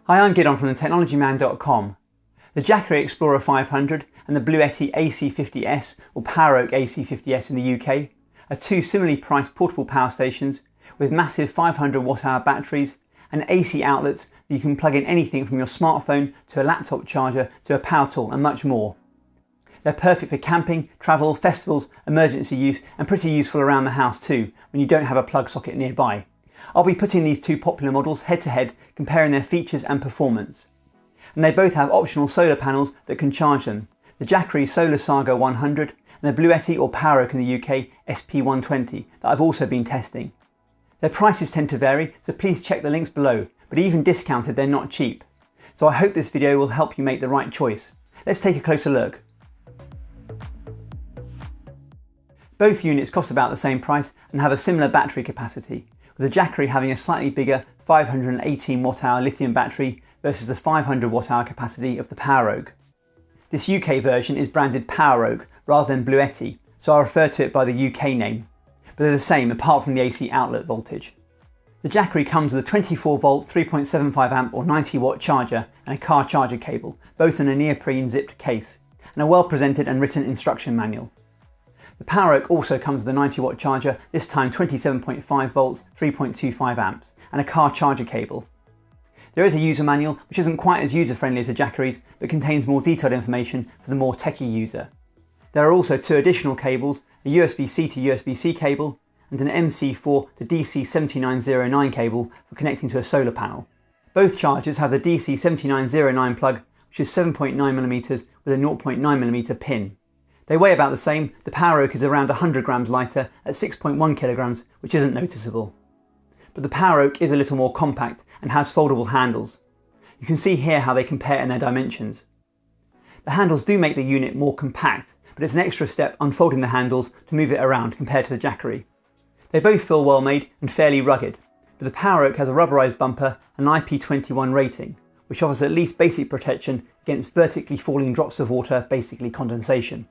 Hi, I'm Gidon from thetechnologyman.com. The Jackery Explorer 500 and the Bluetti AC50S or PowerOak AC50S in the UK are two similarly priced portable power stations with massive 500 watt-hour batteries and AC outlets that you can plug in anything from your smartphone to a laptop charger to a power tool and much more. They're perfect for camping, travel, festivals, emergency use and pretty useful around the house too when you don't have a plug socket nearby. I'll be putting these two popular models head to head, comparing their features and performance. And they both have optional solar panels that can charge them, the Jackery SolarSaga 100 and the Bluetti or PowerOak in the UK SP120 that I've also been testing. Their prices tend to vary, so please check the links below, but even discounted they're not cheap. So I hope this video will help you make the right choice. Let's take a closer look. Both units cost about the same price and have a similar battery capacity, with the Jackery having a slightly bigger 518 watt-hour lithium battery versus the 500 watt-hour capacity of the PowerOak. This UK version is branded PowerOak rather than Bluetti, so I'll refer to it by the UK name, but they're the same apart from the AC outlet voltage. The Jackery comes with a 24 volt 3.75 amp or 90 watt charger and a car charger cable, both in a neoprene zipped case, and a well presented and written instruction manual. The PowerOak also comes with a 90 watt charger, this time 27.5 volts 3.25 amps, and a car charger cable. There is a user manual which isn't quite as user friendly as the Jackery's, but contains more detailed information for the more techie user. There are also two additional cables, a USB-C to USB-C cable and an MC4 to DC7909 cable for connecting to a solar panel. Both chargers have the DC7909 plug, which is 7.9mm with a 0.9mm pin. They weigh about the same. The PowerOak is around 100 grams lighter at 6.1 kilograms, which isn't noticeable. But the PowerOak is a little more compact and has foldable handles. You can see here how they compare in their dimensions. The handles do make the unit more compact, but it's an extra step unfolding the handles to move it around compared to the Jackery. They both feel well made and fairly rugged, but the PowerOak has a rubberized bumper and an IP21 rating, which offers at least basic protection against vertically falling drops of water, basically condensation.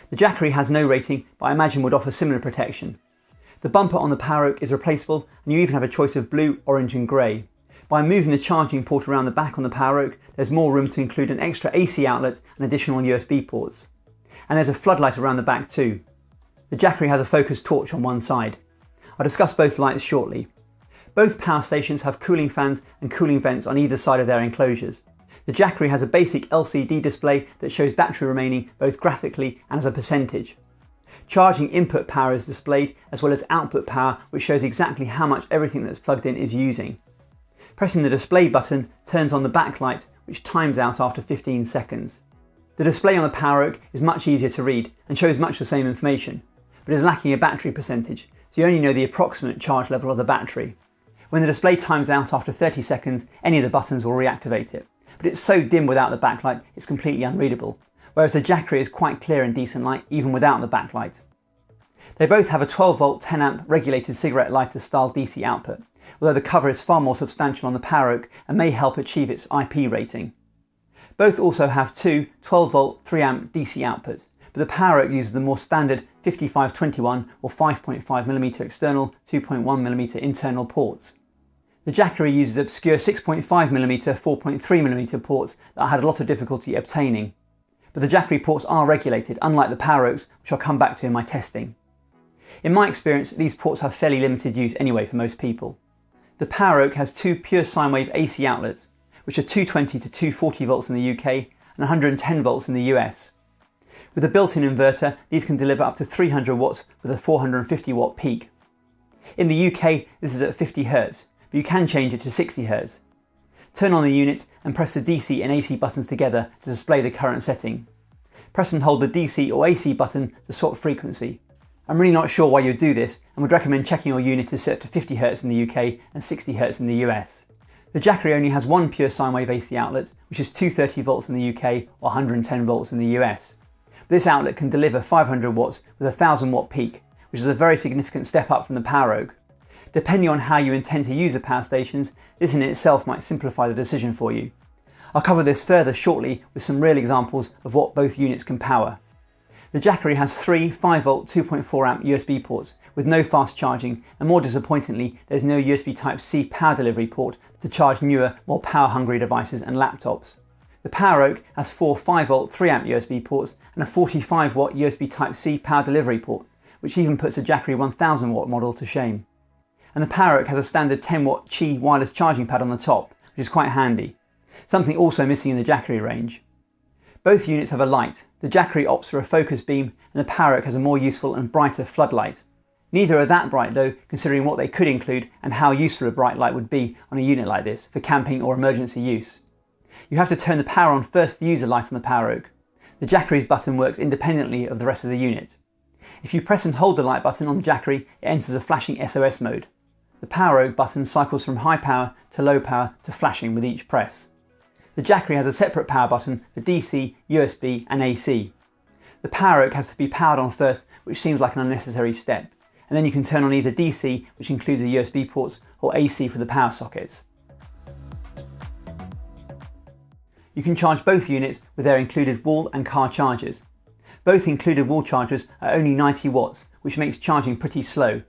The Jackery has no rating, but I imagine would offer similar protection. The bumper on the PowerOak is replaceable, and you even have a choice of blue, orange and grey. By moving the charging port around the back on the PowerOak, there's more room to include an extra AC outlet and additional USB ports. And there's a floodlight around the back too. The Jackery has a focused torch on one side. I'll discuss both lights shortly. Both power stations have cooling fans and cooling vents on either side of their enclosures. The Jackery has a basic LCD display that shows battery remaining both graphically and as a percentage. Charging input power is displayed as well as output power, which shows exactly how much everything that's plugged in is using. Pressing the display button turns on the backlight, which times out after 15 seconds. The display on the PowerOak is much easier to read and shows much the same information, but is lacking a battery percentage, so you only know the approximate charge level of the battery. When the display times out after 30 seconds, any of the buttons will reactivate it. But it's so dim without the backlight it's completely unreadable, whereas the Jackery is quite clear in decent light even without the backlight. They both have a 12 volt 10 amp regulated cigarette lighter style DC output, although the cover is far more substantial on the PowerOak and may help achieve its IP rating. Both also have two 12 volt 3 amp DC outputs, but the PowerOak uses the more standard 5521 or 5.5mm external 2.1mm internal ports. The Jackery uses obscure 6.5mm 4.3mm ports that I had a lot of difficulty obtaining. But the Jackery ports are regulated, unlike the PowerOaks, which I'll come back to in my testing. In my experience, these ports have fairly limited use anyway for most people. The PowerOak has two pure sine wave AC outlets, which are 220 to 240 volts in the UK and 110 volts in the US. With a built-in inverter, these can deliver up to 300 watts with a 450 watt peak. In the UK, this is at 50 Hz. But you can change it to 60 Hz. Turn on the unit and press the DC and AC buttons together to display the current setting. Press and hold the DC or AC button to swap frequency. I'm really not sure why you'd do this and would recommend checking your unit is set to 50 Hz in the UK and 60 Hz in the US. The Jackery only has one pure sine wave AC outlet, which is 230 volts in the UK or 110 volts in the US. This outlet can deliver 500 watts with a 1000 watt peak, which is a very significant step up from the PowerOak. Depending on how you intend to use the power stations, this in itself might simplify the decision for you. I'll cover this further shortly with some real examples of what both units can power. The Jackery has three 5V 2.4A USB ports, with no fast charging, and more disappointingly, there's no USB Type-C power delivery port to charge newer, more power-hungry devices and laptops. The PowerOak has 4 5V 3A USB ports and a 45W USB Type-C power delivery port, which even puts a Jackery 1000W model to shame. And the PowerOak has a standard 10W Qi wireless charging pad on the top, which is quite handy, something also missing in the Jackery range. Both units have a light. The Jackery opts for a focus beam, and the PowerOak has a more useful and brighter floodlight. Neither are that bright though, considering what they could include and how useful a bright light would be on a unit like this for camping or emergency use. You have to turn the power on first to use the light on the PowerOak. The Jackery's button works independently of the rest of the unit. If you press and hold the light button on the Jackery, it enters a flashing SOS mode. The PowerOak button cycles from high power to low power to flashing with each press. The Jackery has a separate power button for DC, USB and AC. The PowerOak has to be powered on first, which seems like an unnecessary step, and then you can turn on either DC, which includes the USB ports, or AC for the power sockets. You can charge both units with their included wall and car chargers. Both included wall chargers are only 90 watts, which makes charging pretty slow.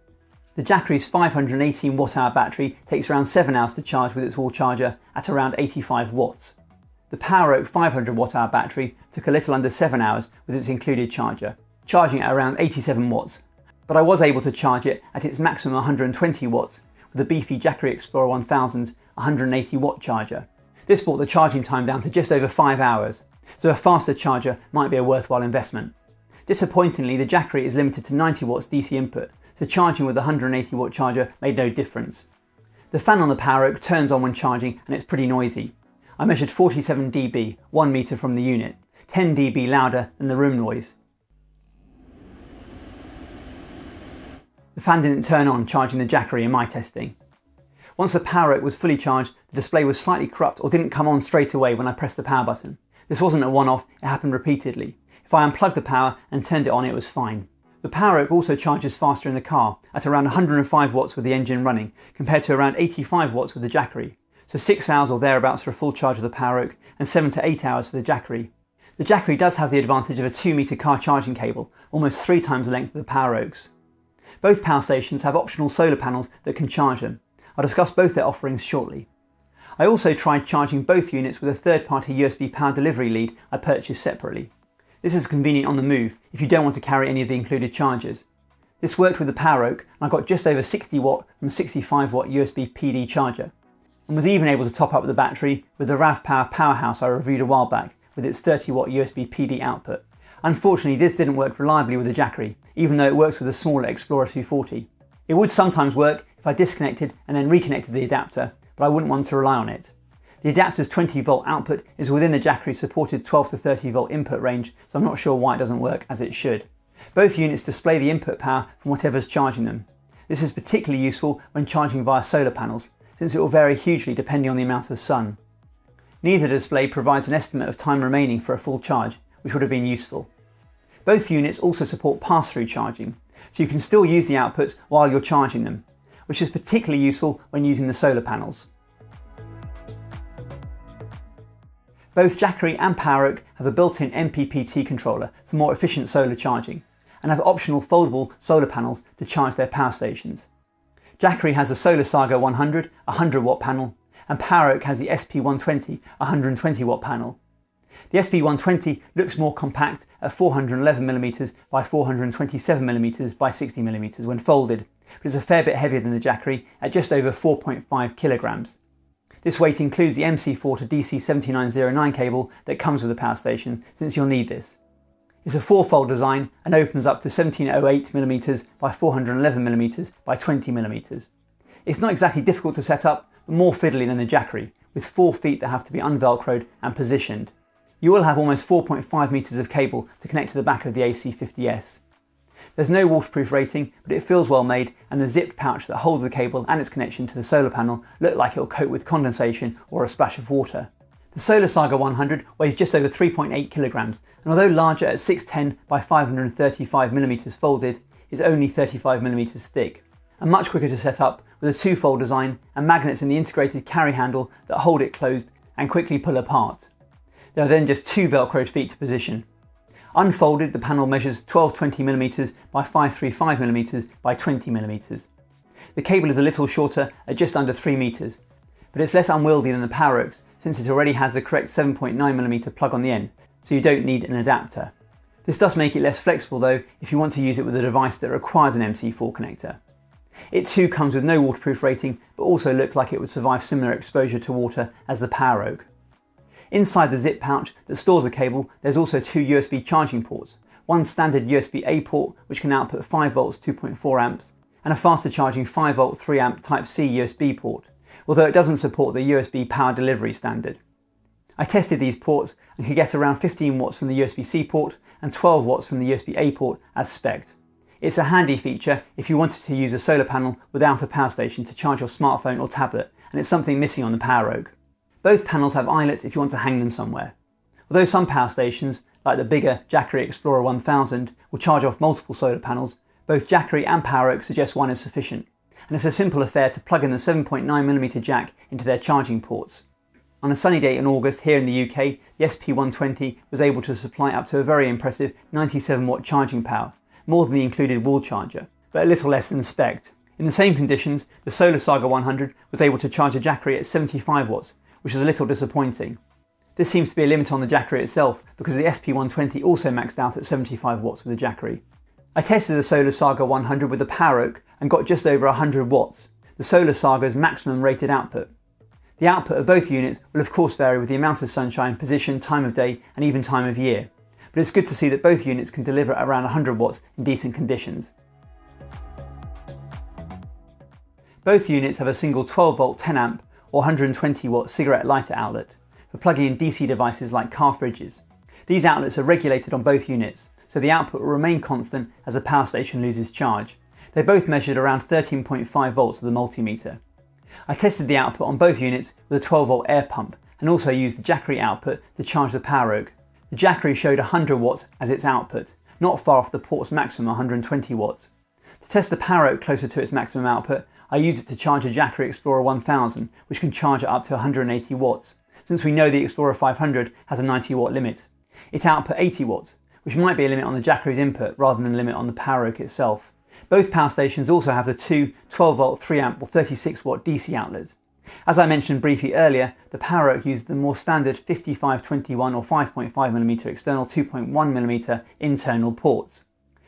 The Jackery's 518 Wh battery takes around 7 hours to charge with its wall charger at around 85 watts. The PowerOak 500 Wh battery took a little under 7 hours with its included charger, charging at around 87 watts, but I was able to charge it at its maximum 120 watts with the beefy Jackery Explorer 1000's 180 watt charger. This brought the charging time down to just over 5 hours, so a faster charger might be a worthwhile investment. Disappointingly, the Jackery is limited to 90 watts DC input, so charging with the 180 watt charger made no difference. The fan on the PowerOak turns on when charging and it's pretty noisy. I measured 47 dB, 1 metre from the unit, 10 dB louder than the room noise. The fan didn't turn on charging the Jackery in my testing. Once the PowerOak was fully charged, the display was slightly corrupt or didn't come on straight away when I pressed the power button. This wasn't a one-off, it happened repeatedly. If I unplugged the power and turned it on, it was fine. The PowerOak also charges faster in the car, at around 105 watts with the engine running, compared to around 85 watts with the Jackery. So 6 hours or thereabouts for a full charge of the PowerOak, and 7 to 8 hours for the Jackery. The Jackery does have the advantage of a 2 metre car charging cable, almost 3 times the length of the PowerOaks. Both power stations have optional solar panels that can charge them. I'll discuss both their offerings shortly. I also tried charging both units with a third-party USB power delivery lead I purchased separately. This is convenient on the move if you don't want to carry any of the included chargers. This worked with the PowerOak, and I got just over 60 watt from 65 watt USB PD charger, and was even able to top up the battery with the RAV Power Powerhouse I reviewed a while back with its 30 watt USB PD output. Unfortunately, this didn't work reliably with the Jackery, even though it works with a smaller Explorer 240. It would sometimes work if I disconnected and then reconnected the adapter, but I wouldn't want to rely on it. The adapter's 20 volt output is within the Jackery's supported 12 to 30 volt input range, so I'm not sure why it doesn't work as it should. Both units display the input power from whatever's charging them. This is particularly useful when charging via solar panels, since it will vary hugely depending on the amount of sun. Neither display provides an estimate of time remaining for a full charge, which would have been useful. Both units also support pass-through charging, so you can still use the outputs while you're charging them, which is particularly useful when using the solar panels. Both Jackery and PowerOak have a built-in MPPT controller for more efficient solar charging, and have optional foldable solar panels to charge their power stations. Jackery has the SolarSaga 100, 100 watt panel, and PowerOak has the SP120, 120 watt panel. The SP120 looks more compact at 411mm by 427mm by 60mm when folded, but is a fair bit heavier than the Jackery at just over 4.5 kilograms. This weight includes the MC4 to DC7909 cable that comes with the power station, since you'll need this. It's a 4-fold design and opens up to 1708mm by 411mm by 20mm. It's not exactly difficult to set up, but more fiddly than the Jackery, with 4 feet that have to be unvelcroed and positioned. You will have almost 4.5 metres of cable to connect to the back of the AC50S. There's no waterproof rating, but it feels well made, and the zipped pouch that holds the cable and its connection to the solar panel look like it'll cope with condensation or a splash of water. The SolarSaga 100 weighs just over 3.8 kilograms, and although larger at 610 by 535mm folded, is only 35mm thick, and much quicker to set up with a 2-fold design and magnets in the integrated carry handle that hold it closed and quickly pull apart. There are then just 2 velcroed feet to position. Unfolded, the panel measures 1220mm by 535mm by 20mm. The cable is a little shorter at just under 3 meters, but it's less unwieldy than the PowerOaks since it already has the correct 7.9mm plug on the end, so you don't need an adapter. This does make it less flexible though if you want to use it with a device that requires an MC4 connector. It too comes with no waterproof rating, but also looks like it would survive similar exposure to water as the PowerOak. Inside the zip pouch that stores the cable, there's also two USB charging ports, one standard USB A port which can output 5 volts 2.4 amps, and a faster charging 5 volt 3 amp Type C USB port, although it doesn't support the USB power delivery standard. I tested these ports and could get around 15 watts from the USB-C port and 12 watts from the USB-A port as spec'd. It's a handy feature if you wanted to use a solar panel without a power station to charge your smartphone or tablet, and it's something missing on the PowerOak. Both panels have eyelets if you want to hang them somewhere. Although some power stations, like the bigger Jackery Explorer 1000, will charge off multiple solar panels, both Jackery and PowerOak suggest one is sufficient, and it's a simple affair to plug in the 7.9mm jack into their charging ports. On a sunny day in August here in the UK, the SP120 was able to supply up to a very impressive 97 watt charging power, more than the included wall charger, but a little less than spec'd. In the same conditions, the SolarSaga 100 was able to charge a Jackery at 75 watts, which is a little disappointing. This seems to be a limit on the Jackery itself because the SP120 also maxed out at 75 watts with the Jackery. I tested the SolarSaga 100 with the PowerOak and got just over 100 watts, the SolarSaga's maximum rated output. The output of both units will of course vary with the amount of sunshine, position, time of day and even time of year, but it's good to see that both units can deliver around 100 watts in decent conditions. Both units have a single 12 volt 10 amp or 120 watt cigarette lighter outlet for plugging in DC devices like car fridges. These outlets are regulated on both units, so the output will remain constant as the power station loses charge. They both measured around 13.5 volts with a multimeter. I tested the output on both units with a 12 volt air pump and also used the Jackery output to charge the PowerOak. The Jackery showed 100 watts as its output, not far off the port's maximum 120 watts. To test the PowerOak closer to its maximum output, I used it to charge a Jackery Explorer 1000, which can charge at up to 180 watts, since we know the Explorer 500 has a 90 watt limit. It output 80 watts, which might be a limit on the Jackery's input rather than a limit on the PowerOak itself. Both power stations also have the two 12 volt 3 amp or 36 watt DC outlets. As I mentioned briefly earlier, the PowerOak uses the more standard 5521 or 5.5mm external 2.1mm internal ports.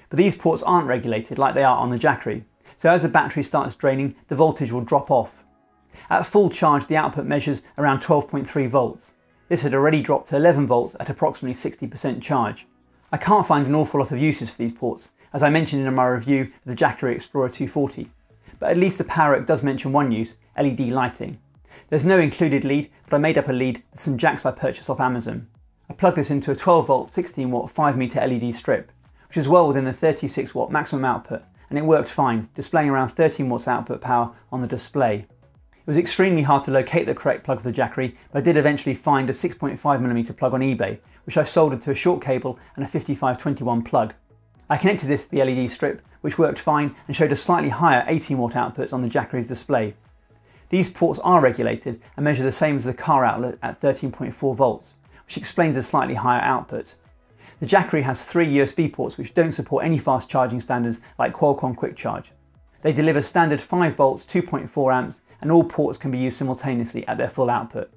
But these ports aren't regulated like they are on the Jackery, so as the battery starts draining, the voltage will drop off. At full charge, the output measures around 12.3 volts. This had already dropped to 11 volts at approximately 60% charge. I can't find an awful lot of uses for these ports, as I mentioned in my review of the Jackery Explorer 240, but at least the PowerOak does mention one use, LED lighting. There's no included lead, but I made up a lead with some jacks I purchased off Amazon. I plugged this into a 12 volt 16 watt 5 meter LED strip, which is well within the 36 watt maximum output, and it worked fine, displaying around 13 watts output power on the display. It was extremely hard to locate the correct plug for the Jackery, but I did eventually find a 6.5mm plug on eBay, which I soldered to a short cable and a 5521 plug. I connected this to the LED strip, which worked fine and showed a slightly higher 18 watt outputs on the Jackery's display. These ports are regulated and measure the same as the car outlet at 13.4 volts, which explains the slightly higher output. The Jackery has 3 USB ports which don't support any fast charging standards like Qualcomm Quick Charge. They deliver standard 5 volts 2.4 amps and all ports can be used simultaneously at their full output.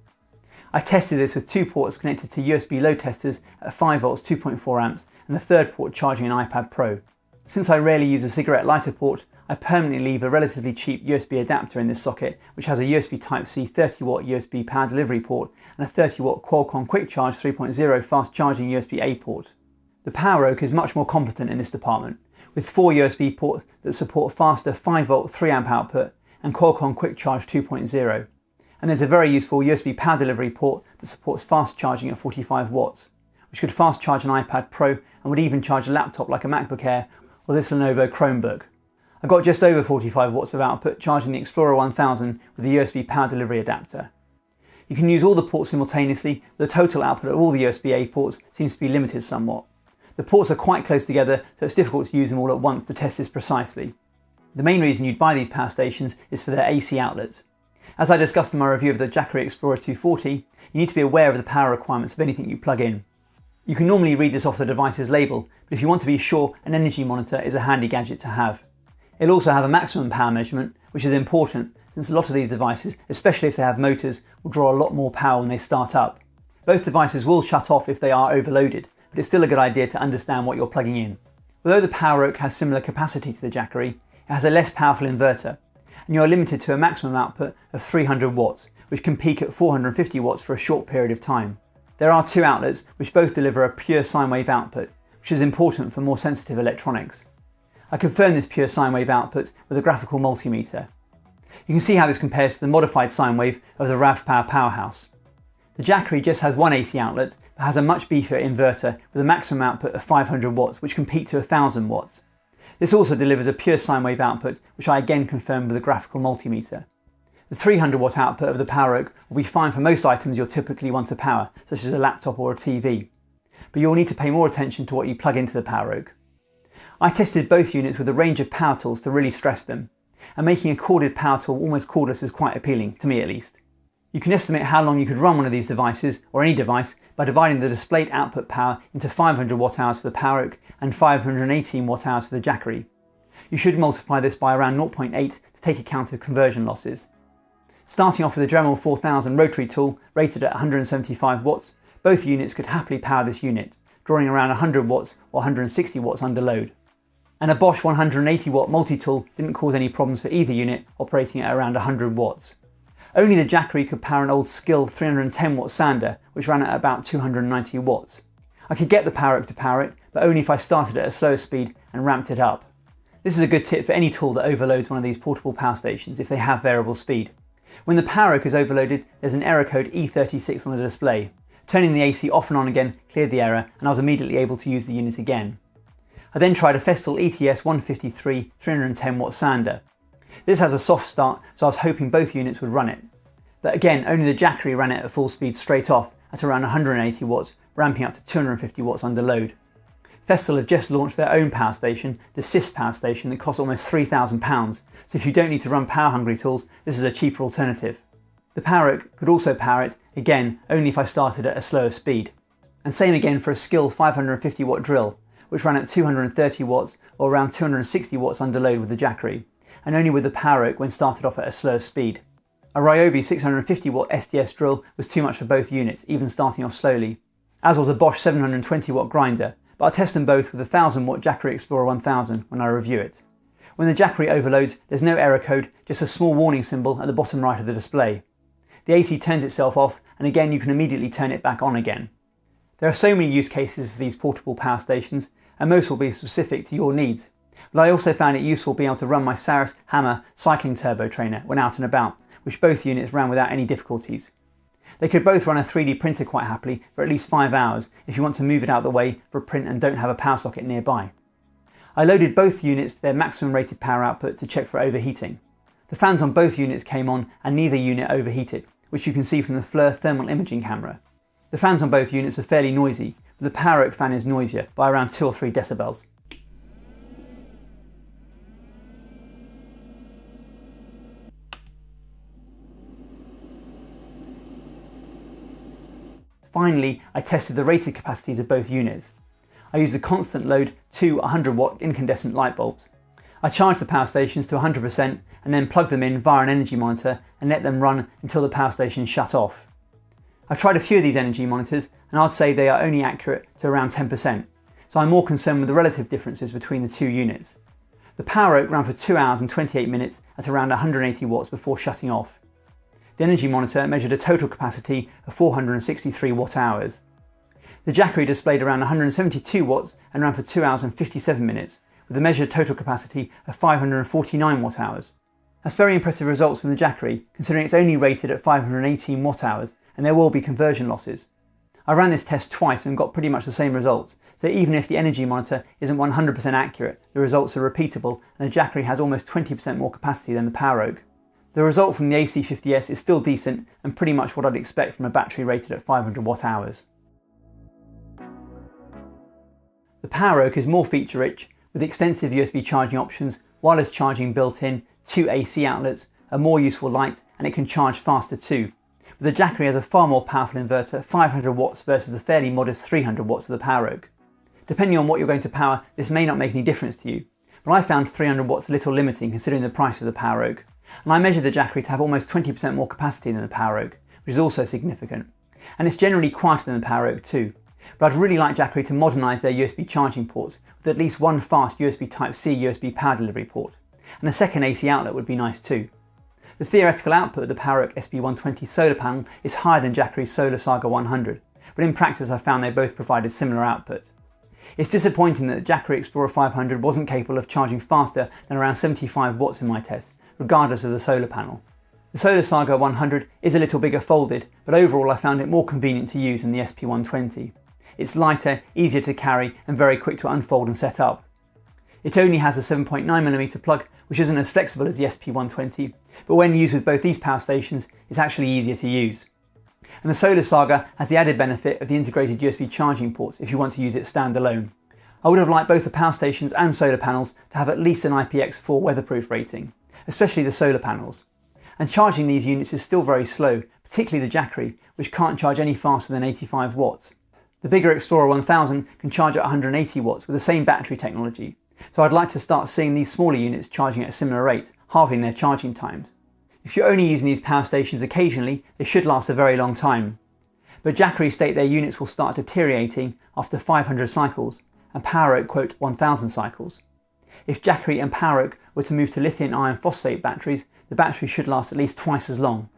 I tested this with 2 ports connected to USB load testers at 5 volts 2.4 amps and the third port charging an iPad Pro. Since I rarely use a cigarette lighter port, I permanently leave a relatively cheap USB adapter in this socket which has a USB Type-C 30 watt USB power delivery port and a 30 watt Qualcomm Quick Charge 3.0 fast charging USB-A port. The PowerOak is much more competent in this department, with 4 USB ports that support faster 5 volt 3 amp output and Qualcomm Quick Charge 2.0. And there's a very useful USB power delivery port that supports fast charging at 45 watts, which could fast charge an iPad Pro and would even charge a laptop like a MacBook Air or this Lenovo Chromebook. I got just over 45 watts of output charging the Explorer 1000 with the USB power delivery adapter. You can use all the ports simultaneously, but the total output of all the USB-A ports seems to be limited somewhat. The ports are quite close together, so it's difficult to use them all at once to test this precisely. The main reason you'd buy these power stations is for their AC outlets. As I discussed in my review of the Jackery Explorer 240, you need to be aware of the power requirements of anything you plug in. You can normally read this off the device's label, but if you want to be sure, an energy monitor is a handy gadget to have. It'll also have a maximum power measurement, which is important since a lot of these devices, especially if they have motors, will draw a lot more power when they start up. Both devices will shut off if they are overloaded, but it's still a good idea to understand what you're plugging in. Although the Poweroak has similar capacity to the Jackery, it has a less powerful inverter, and you are limited to a maximum output of 300 watts, which can peak at 450 watts for a short period of time. There are two outlets which both deliver a pure sine wave output, which is important for more sensitive electronics. I confirmed this pure sine wave output with a graphical multimeter. You can see how this compares to the modified sine wave of the RAV-Power powerhouse. The Jackery just has one AC outlet, but has a much beefier inverter with a maximum output of 500 watts, which can peak to 1000 watts. This also delivers a pure sine wave output, which I again confirmed with a graphical multimeter. The 300 watt output of the Poweroak will be fine for most items you'll typically want to power, such as a laptop or a TV. But you'll need to pay more attention to what you plug into the Poweroak. I tested both units with a range of power tools to really stress them, and making a corded power tool almost cordless is quite appealing, to me at least. You can estimate how long you could run one of these devices, or any device, by dividing the displayed output power into 500 watt hours for the Poweroak and 518 watt hours for the Jackery. You should multiply this by around 0.8 to take account of conversion losses. Starting off with the Dremel 4000 rotary tool rated at 175 watts, both units could happily power this unit, drawing around 100 watts or 160 watts under load. And a Bosch 180 watt multi-tool didn't cause any problems for either unit, operating at around 100 watts. Only the Jackery could power an old Skil 310 watt sander, which ran at about 290 watts. I could get the Poweroak to power it, but only if I started at a slower speed and ramped it up. This is a good tip for any tool that overloads one of these portable power stations if they have variable speed. When the Poweroak is overloaded, there's an error code E36 on the display. Turning the AC off and on again cleared the error, and I was immediately able to use the unit again. I then tried a Festool ETS 153 310 watt sander. This has a soft start, so I was hoping both units would run it. But again, only the Jackery ran it at full speed straight off at around 180 watts, ramping up to 250 watts under load. Festool have just launched their own power station, the SIS power station, that costs almost £3,000, so if you don't need to run power-hungry tools, this is a cheaper alternative. The Poweroak could also power it, again, only if I started at a slower speed. And same again for a Skil 550 watt drill, which ran at 230 watts or around 260 watts under load with the Jackery, and only with the Poweroak when started off at a slower speed. A Ryobi 650 watt SDS drill was too much for both units, even starting off slowly, as was a Bosch 720 watt grinder, but I'll test them both with a 1000 watt Jackery Explorer 1000 when I review it. When the Jackery overloads, there's no error code, just a small warning symbol at the bottom right of the display. The AC turns itself off, and again you can immediately turn it back on again. There are so many use cases for these portable power stations, and most will be specific to your needs. But I also found it useful being able to run my Saris Hammer cycling turbo trainer when out and about, which both units ran without any difficulties. They could both run a 3D printer quite happily for at least 5 hours if you want to move it out of the way for a print and don't have a power socket nearby. I loaded both units to their maximum rated power output to check for overheating. The fans on both units came on and neither unit overheated, which you can see from the FLIR thermal imaging camera. The fans on both units are fairly noisy, but the Poweroak fan is noisier by around 2 or 3 decibels. Finally, I tested the rated capacities of both units. I used a constant load 2 100 watt incandescent light bulbs. I charged the power stations to 100% and then plugged them in via an energy monitor and let them run until the power station shut off. I've tried a few of these energy monitors and I'd say they are only accurate to around 10%, so I'm more concerned with the relative differences between the two units. The Poweroak ran for 2 hours and 28 minutes at around 180 watts before shutting off. The energy monitor measured a total capacity of 463 watt hours. The Jackery displayed around 172 watts and ran for 2 hours and 57 minutes, with a measured total capacity of 549 watt hours. That's very impressive results from the Jackery, considering it's only rated at 518 watt hours, and there will be conversion losses. I ran this test twice and got pretty much the same results, so even if the energy monitor isn't 100% accurate, the results are repeatable, and the Jackery has almost 20% more capacity than the Poweroak. The result from the AC50S is still decent and pretty much what I'd expect from a battery rated at 500 watt hours. The Poweroak is more feature rich, with extensive USB charging options, wireless charging built in, 2 AC outlets, a more useful light, and it can charge faster too. but the Jackery has a far more powerful inverter, 500 watts versus the fairly modest 300 watts of the PowerOak. Depending on what you're going to power, this may not make any difference to you, but I found 300 watts a little limiting considering the price of the PowerOak, and I measured the Jackery to have almost 20% more capacity than the PowerOak, which is also significant. And it's generally quieter than the PowerOak too, but I'd really like Jackery to modernise their USB charging ports with at least one fast USB Type-C USB power delivery port, and a second AC outlet would be nice too. The theoretical output of the PowerOak SP120 solar panel is higher than Jackery's SolarSaga 100, but in practice I found they both provided similar output. It's disappointing that the Jackery Explorer 500 wasn't capable of charging faster than around 75 watts in my test, regardless of the solar panel. The SolarSaga 100 is a little bigger folded, but overall I found it more convenient to use than the SP120. It's lighter, easier to carry and very quick to unfold and set up. It only has a 7.9mm plug, which isn't as flexible as the SP120, but when used with both these power stations it's actually easier to use. And the SolarSaga has the added benefit of the integrated USB charging ports if you want to use it standalone. I would have liked both the power stations and solar panels to have at least an IPX4 weatherproof rating, especially the solar panels. And charging these units is still very slow, particularly the Jackery, which can't charge any faster than 85 watts. The bigger Explorer 1000 can charge at 180 watts with the same battery technology, so I'd like to start seeing these smaller units charging at a similar rate, halving their charging times. If you're only using these power stations occasionally, they should last a very long time. But Jackery state their units will start deteriorating after 500 cycles, and PowerOak quote 1000 cycles. If Jackery and PowerOak were to move to lithium iron phosphate batteries, the battery should last at least twice as long.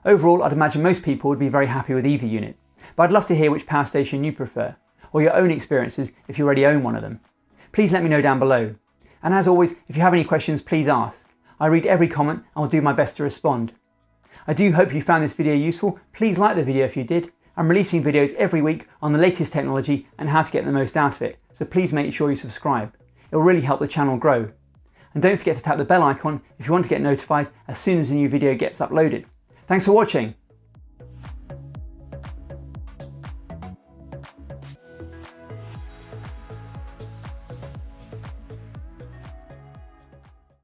Overall, I'd imagine most people would be very happy with either unit, but I'd love to hear which power station you prefer, or your own experiences if you already own one of them. Please let me know down below. And as always, if you have any questions, please ask. I read every comment and will do my best to respond. I do hope you found this video useful. Please like the video if you did. I'm releasing videos every week on the latest technology and how to get the most out of it, so please make sure you subscribe. It will really help the channel grow. And don't forget to tap the bell icon if you want to get notified as soon as a new video gets uploaded. Thanks for watching.